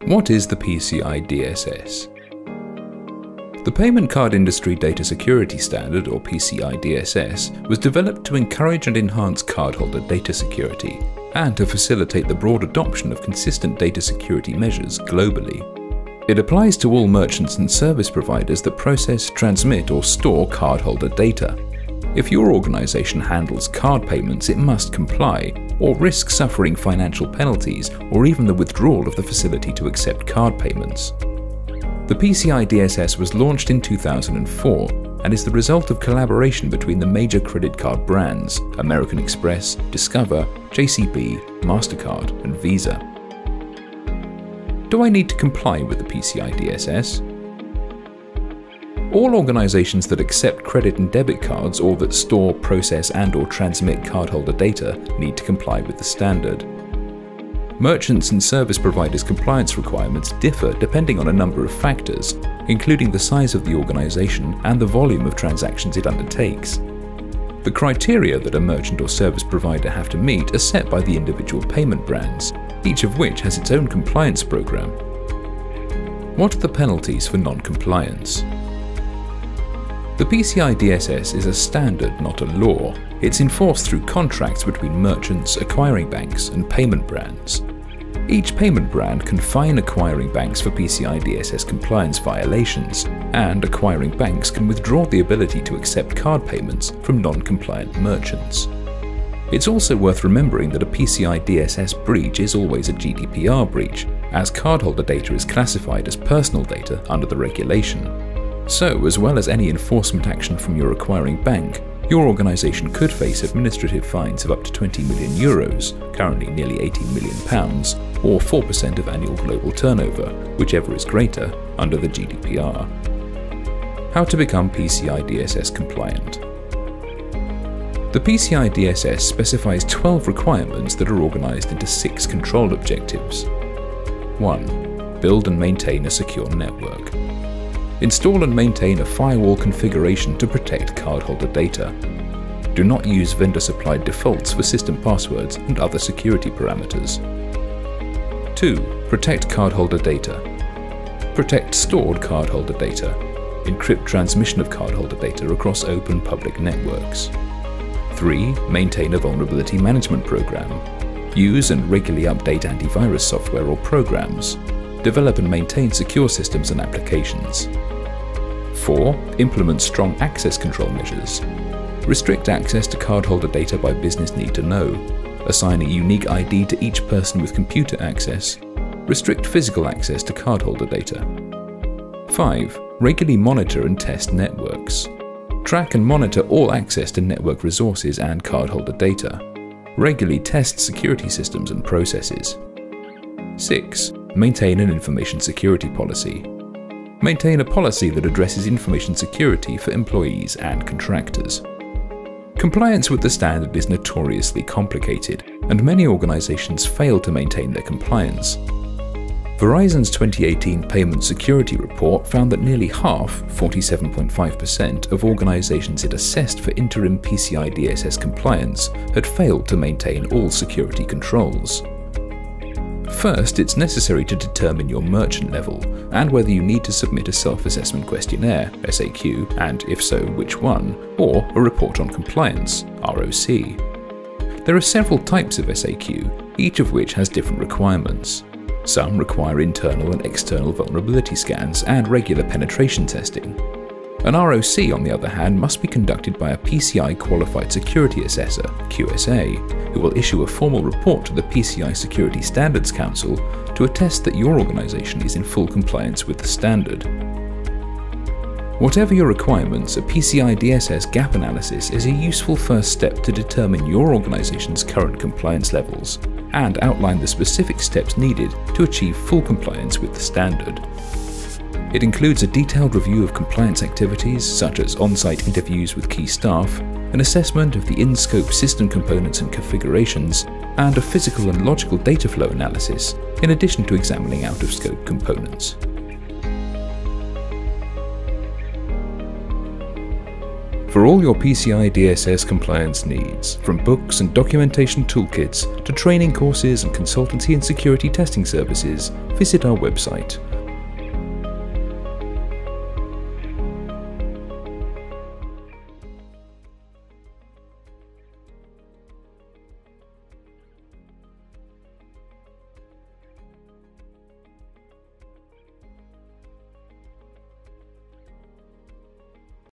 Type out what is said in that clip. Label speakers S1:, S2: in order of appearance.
S1: What is the PCI DSS? The Payment Card Industry Data Security Standard, or PCI DSS, was developed to encourage and enhance cardholder data security, and to facilitate the broad adoption of consistent data security measures globally. It applies to all merchants and service providers that process, transmit, or store cardholder data. If your organization handles card payments, it must comply, or risk suffering financial penalties or even the withdrawal of the facility to accept card payments. The PCI DSS was launched in 2004 and is the result of collaboration between the major credit card brands American Express, Discover, JCB, MasterCard, and Visa. Do I need to comply with the PCI DSS? All organizations that accept credit and debit cards or that store, process and/or transmit cardholder data need to comply with the standard. Merchants and service providers' compliance requirements differ depending on a number of factors, including the size of the organization and the volume of transactions it undertakes. The criteria that a merchant or service provider have to meet are set by the individual payment brands, each of which has its own compliance program. What are the penalties for non-compliance? The PCI DSS is a standard, not a law. It's enforced through contracts between merchants, acquiring banks, and payment brands. Each payment brand can fine acquiring banks for PCI DSS compliance violations, and acquiring banks can withdraw the ability to accept card payments from non-compliant merchants. It's also worth remembering that a PCI DSS breach is always a GDPR breach, as cardholder data is classified as personal data under the regulation. So, as well as any enforcement action from your acquiring bank, your organization could face administrative fines of up to 20 million euros, currently nearly £18 million, or 4% of annual global turnover, whichever is greater, under the GDPR. How to become PCI DSS compliant? The PCI DSS specifies 12 requirements that are organized into 6 control objectives. 1. Build and maintain a secure network. Install and maintain a firewall configuration to protect cardholder data. Do not use vendor-supplied defaults for system passwords and other security parameters. 2. Protect cardholder data. Protect stored cardholder data. Encrypt transmission of cardholder data across open public networks. 3. Maintain a vulnerability management program. Use and regularly update antivirus software or programs. Develop and maintain secure systems and applications. 4. Implement strong access control measures. Restrict access to cardholder data by business need to know. Assign a unique ID to each person with computer access. Restrict physical access to cardholder data. 5. Regularly monitor and test networks. Track and monitor all access to network resources and cardholder data. Regularly test security systems and processes. 6. Maintain an information security policy. Maintain a policy that addresses information security for employees and contractors. Compliance with the standard is notoriously complicated, and many organizations fail to maintain their compliance. Verizon's 2018 Payment Security Report found that nearly half, 47.5%, of organizations it assessed for interim PCI DSS compliance had failed to maintain all security controls. First, it's necessary to determine your merchant level and whether you need to submit a self-assessment questionnaire, SAQ, and if so, which one, or a report on compliance, ROC. There are several types of SAQ, each of which has different requirements. Some require internal and external vulnerability scans and regular penetration testing. An ROC, on the other hand, must be conducted by a PCI Qualified Security Assessor, QSA, who will issue a formal report to the PCI Security Standards Council to attest that your organization is in full compliance with the standard. Whatever your requirements, a PCI DSS gap analysis is a useful first step to determine your organization's current compliance levels and outline the specific steps needed to achieve full compliance with the standard. It includes a detailed review of compliance activities such as on-site interviews with key staff, an assessment of the inscope system components and configurations, and a physical and logical data flow analysis, in addition to examining out-of-scope components. For all your PCI DSS compliance needs, from books and documentation toolkits to training courses and consultancy and security testing services, visit our website.